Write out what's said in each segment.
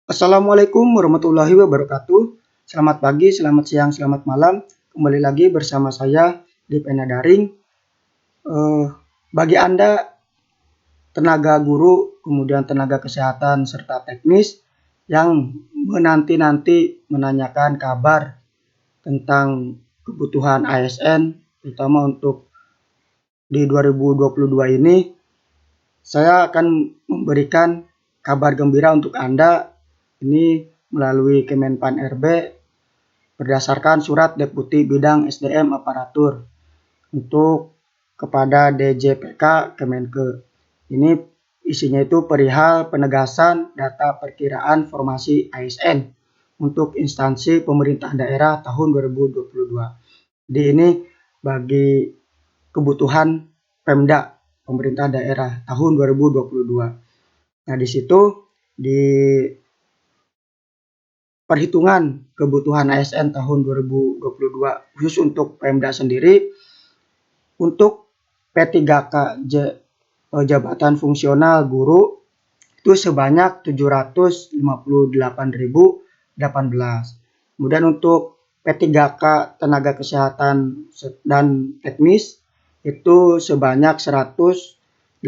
Assalamualaikum warahmatullahi wabarakatuh. Selamat pagi, selamat siang, selamat malam. Kembali lagi bersama saya di Pena Daring. Bagi Anda tenaga guru, kemudian tenaga kesehatan serta teknis yang menanti-nanti menanyakan kabar tentang kebutuhan ASN, terutama untuk di 2022 ini, saya akan memberikan kabar gembira untuk Anda ini melalui Kemenpan RB berdasarkan surat Deputi Bidang SDM Aparatur untuk kepada DJPK Kemenke. Ini isinya itu perihal penegasan data perkiraan formasi ASN untuk instansi pemerintah daerah tahun 2022. Jadi ini bagi kebutuhan Pemda pemerintah daerah tahun 2022. Nah, di situ di perhitungan kebutuhan ASN tahun 2022 khusus untuk Pemda sendiri untuk P3K jabatan fungsional guru itu sebanyak 758.018. Kemudian untuk P3K tenaga kesehatan dan teknis itu sebanyak 184.239.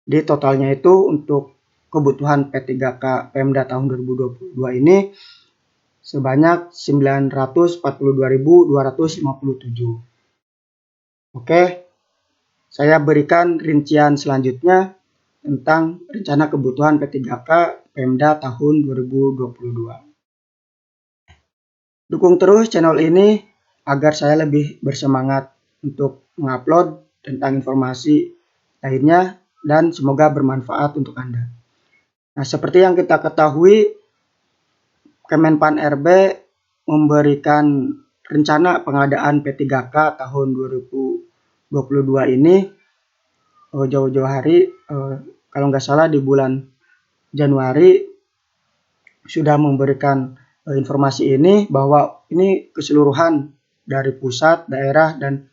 Di totalnya itu untuk kebutuhan P3K Pemda tahun 2022 ini sebanyak 942.257. Oke, saya berikan rincian selanjutnya tentang rencana kebutuhan P3K Pemda tahun 2022. Dukung terus channel ini agar saya lebih bersemangat untuk mengupload tentang informasi lainnya dan semoga bermanfaat untuk Anda. Nah, seperti yang kita ketahui, Kemenpan RB memberikan rencana pengadaan P3K tahun 2022 ini jauh-jauh hari, kalau nggak salah di bulan Januari sudah memberikan informasi ini bahwa ini keseluruhan dari pusat, daerah, dan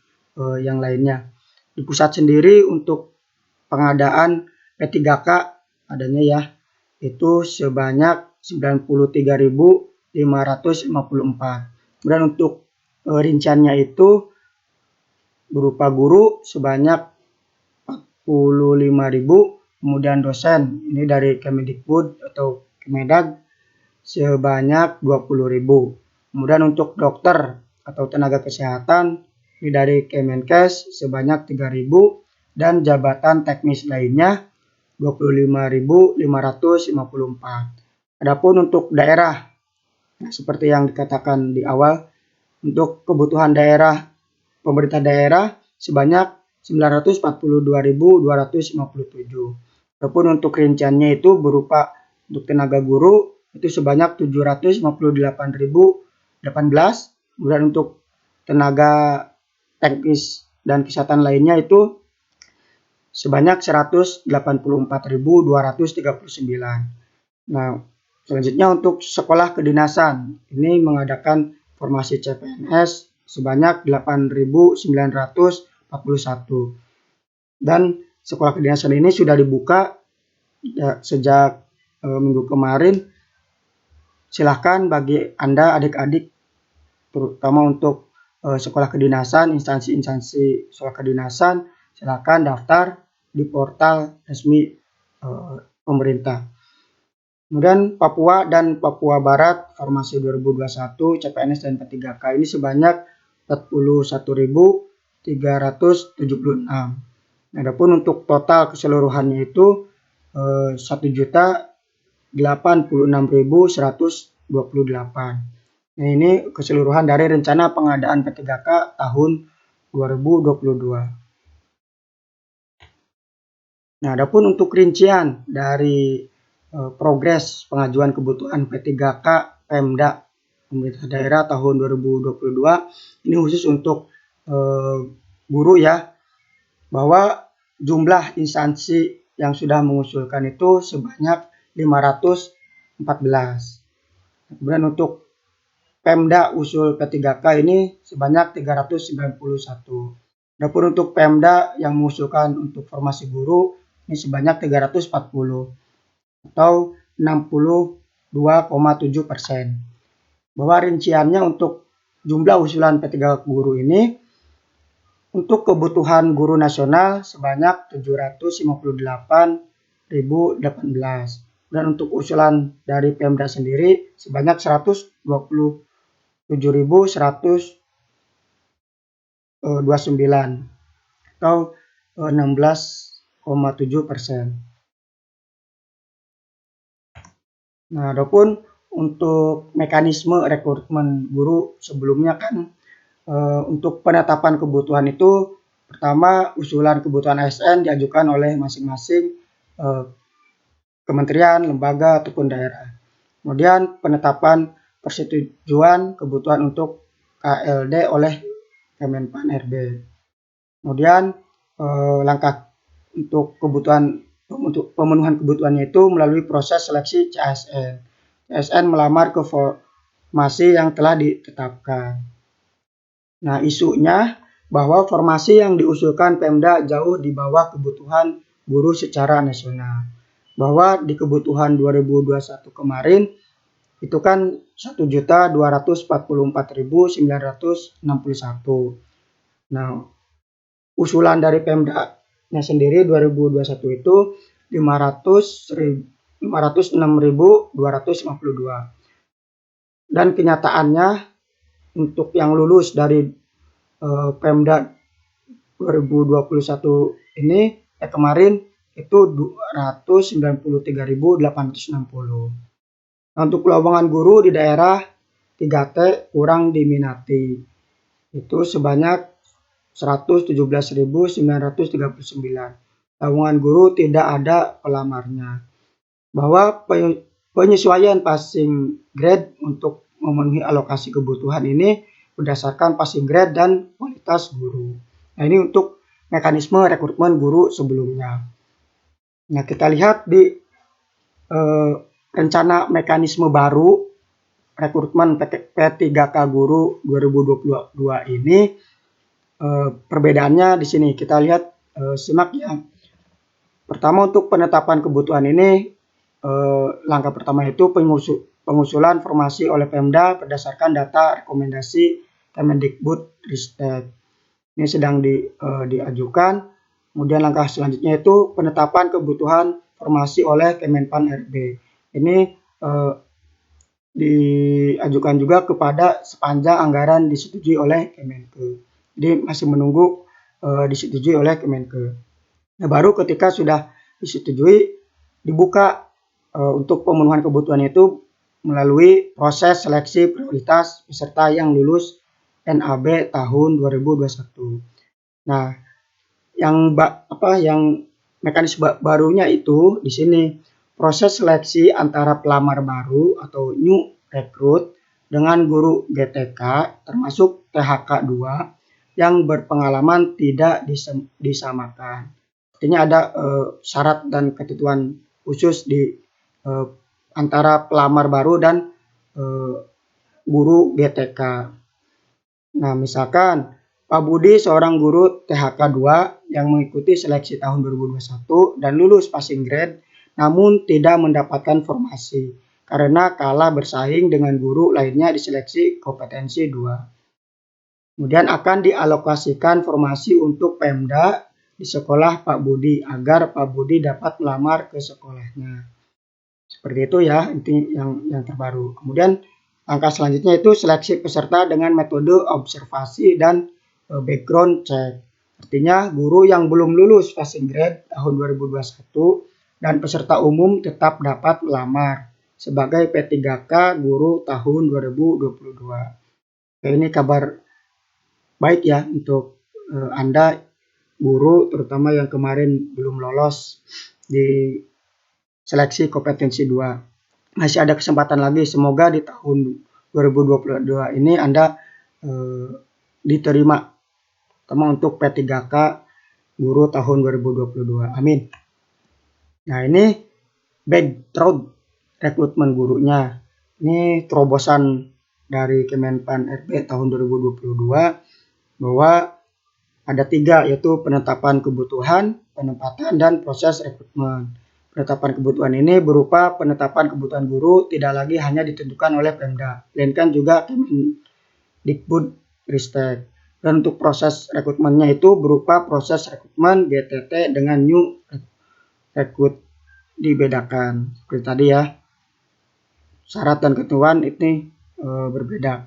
yang lainnya. Di pusat sendiri untuk pengadaan P3K adanya ya itu sebanyak 93.554. Kemudian untuk rinciannya itu berupa guru sebanyak 45.000, kemudian dosen ini dari Kemendikbud atau Kemedag sebanyak 20.000. Kemudian untuk dokter atau tenaga kesehatan ini dari Kemenkes sebanyak 3.000 dan jabatan teknis lainnya 25.554. Adapun untuk daerah, nah, seperti yang dikatakan di awal, untuk kebutuhan daerah pemerintah daerah sebanyak 942.257. Adapun untuk rinciannya itu berupa untuk tenaga guru itu sebanyak 758.018. Kemudian untuk tenaga teknis dan kesehatan lainnya itu sebanyak 184.239. Nah, selanjutnya untuk sekolah kedinasan ini mengadakan formasi CPNS sebanyak 8.941. Dan sekolah kedinasan ini sudah dibuka sejak minggu kemarin. Silahkan bagi Anda adik-adik terutama untuk sekolah kedinasan, instansi-instansi sekolah kedinasan, silahkan daftar di portal resmi pemerintah. Kemudian Papua dan Papua Barat formasi 2021 CPNS dan P3K ini sebanyak 41.376. Adapun untuk total keseluruhannya itu 1.086.128. Nah, ini keseluruhan dari rencana pengadaan P3K tahun 2022. Nah, adapun untuk rincian dari progres pengajuan kebutuhan P3K Pemda pemerintah daerah tahun 2022 ini khusus untuk guru ya, bahwa jumlah instansi yang sudah mengusulkan itu sebanyak 514. Kemudian untuk Pemda usul P3K ini sebanyak 391. Adapun untuk Pemda yang mengusulkan untuk formasi guru ini sebanyak 340 atau 62,7%. Bahwa rinciannya untuk jumlah usulan P3K guru ini untuk kebutuhan guru nasional sebanyak 758.018 dan untuk usulan dari Pemda sendiri sebanyak 127.129 atau 16,7%. Nah, adapun untuk mekanisme rekrutmen guru sebelumnya kan untuk penetapan kebutuhan itu pertama usulan kebutuhan ASN diajukan oleh masing-masing kementerian, lembaga ataupun daerah. Kemudian penetapan persetujuan kebutuhan untuk KLD oleh Kemenpan RB. Kemudian langkah untuk pemenuhan kebutuhannya itu melalui proses seleksi CASN. CASN melamar ke formasi yang telah ditetapkan. Nah, isunya bahwa formasi yang diusulkan Pemda jauh di bawah kebutuhan guru secara nasional. Bahwa di kebutuhan 2021 kemarin itu kan 1.244.961. Nah, usulan dari Pemda-nya sendiri 2021 itu 506.252. Dan kenyataannya untuk yang lulus dari Pemda 2021 ini kemarin itu 293.860. Nah, untuk lowongan guru di daerah 3T kurang diminati. Itu sebanyak 117.939. Lowongan guru tidak ada pelamarnya. Bahwa penyesuaian passing grade untuk memenuhi alokasi kebutuhan ini berdasarkan passing grade dan kualitas guru. Nah, ini untuk mekanisme rekrutmen guru sebelumnya. Nah, kita lihat di rencana mekanisme baru rekrutmen P3K guru 2022 ini perbedaannya di sini. Kita lihat simak ya. Pertama, untuk penetapan kebutuhan ini langkah pertama itu pengusulan formasi oleh Pemda berdasarkan data rekomendasi Kemendikbudristek. Ini sedang diajukan. Kemudian langkah selanjutnya itu penetapan kebutuhan formasi oleh Kemenpan RB. Ini diajukan juga kepada sepanjang anggaran disetujui oleh Kemenke. Jadi masih menunggu disetujui oleh Kemenke. Nah, baru ketika sudah disetujui dibuka untuk pemenuhan kebutuhan itu melalui proses seleksi prioritas peserta yang lulus NAB tahun 2021. Nah, yang mekanisme barunya itu di sini proses seleksi antara pelamar baru atau new recruit dengan guru GTK termasuk THK 2 yang berpengalaman tidak disamakan. Artinya ada syarat dan ketentuan khusus di antara pelamar baru dan guru GTK. Nah, misalkan Pak Budi seorang guru THK 2 yang mengikuti seleksi tahun 2021 dan lulus passing grade namun tidak mendapatkan formasi karena kalah bersaing dengan guru lainnya di seleksi kompetensi 2. Kemudian akan dialokasikan formasi untuk Pemda di sekolah Pak Budi agar Pak Budi dapat melamar ke sekolahnya. Seperti itu ya, inti yang terbaru. Kemudian langkah selanjutnya itu seleksi peserta dengan metode observasi dan background check. Artinya guru yang belum lulus passing grade tahun 2021 dan peserta umum tetap dapat melamar sebagai P3K guru tahun 2022. Ini kabar baik ya untuk Anda guru terutama yang kemarin belum lolos di seleksi kompetensi 2. Masih ada kesempatan lagi, semoga di tahun 2022 ini Anda diterima terutama untuk P3K guru tahun 2022. Amin. Nah, ini background rekrutmen gurunya. Ini terobosan dari Kemenpan RB tahun 2022 bahwa ada 3, yaitu penetapan kebutuhan, penempatan, dan proses rekrutmen. Penetapan kebutuhan ini berupa penetapan kebutuhan guru tidak lagi hanya ditentukan oleh Pemda, melainkan juga Kemendikbudristek. Dan untuk proses rekrutmennya itu berupa proses rekrutmen GTT dengan new rekrut dibedakan. Seperti tadi ya, syarat dan ketentuan ini berbeda.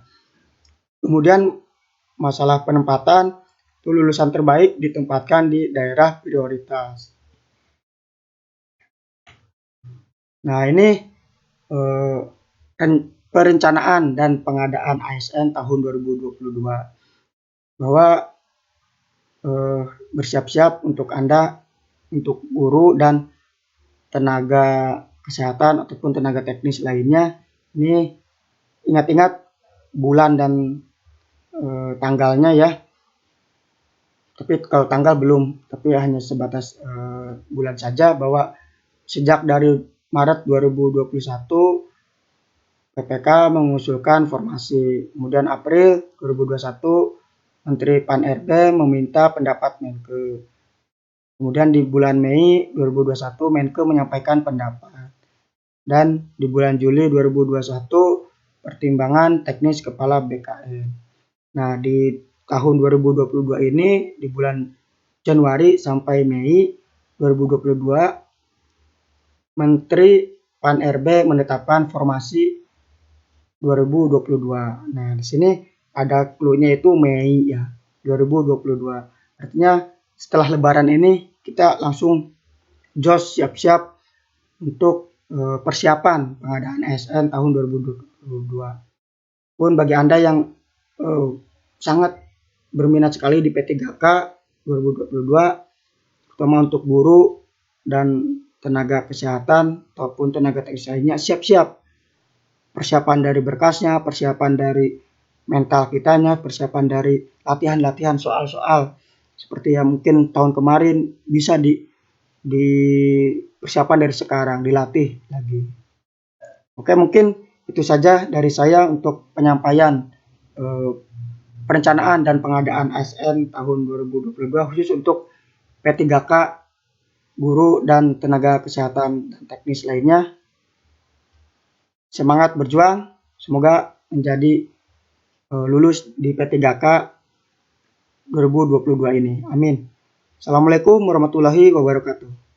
Kemudian masalah penempatan, itu lulusan terbaik ditempatkan di daerah prioritas. Nah, ini perencanaan dan pengadaan ASN tahun 2022, bahwa bersiap-siap untuk Anda, untuk guru dan tenaga kesehatan ataupun tenaga teknis lainnya. Ini ingat-ingat bulan dan tanggalnya ya. Tapi kalau tanggal belum, tapi hanya sebatas bulan saja, bahwa sejak dari Maret 2021 PPK mengusulkan formasi. Kemudian April 2021 Menteri Pan-RB meminta pendapat Menke. Kemudian di bulan Mei 2021 Menke menyampaikan pendapat. Dan di bulan Juli 2021 pertimbangan teknis kepala BKN. Nah, di tahun 2022 ini di bulan Januari sampai Mei 2022 Menteri Pan-RB menetapkan formasi 2022. Nah, di sini ada clue-nya itu Mei ya, 2022. Artinya setelah lebaran ini kita langsung jos siap-siap untuk persiapan pengadaan ASN tahun 2022. Pun bagi Anda yang sangat berminat sekali di P3K 2022, terutama untuk guru dan tenaga kesehatan ataupun tenaga teknis lainnya, siap-siap persiapan dari berkasnya, persiapan dari mental kitanya, persiapan dari latihan-latihan soal-soal seperti yang mungkin tahun kemarin bisa di persiapan dari sekarang, dilatih lagi. Oke, mungkin itu saja dari saya untuk penyampaian perencanaan dan pengadaan ASN tahun 2022 khusus untuk P3K guru dan tenaga kesehatan dan teknis lainnya. Semangat berjuang, semoga menjadi lulus di P3K 2022 ini. Amin. Assalamualaikum warahmatullahi wabarakatuh.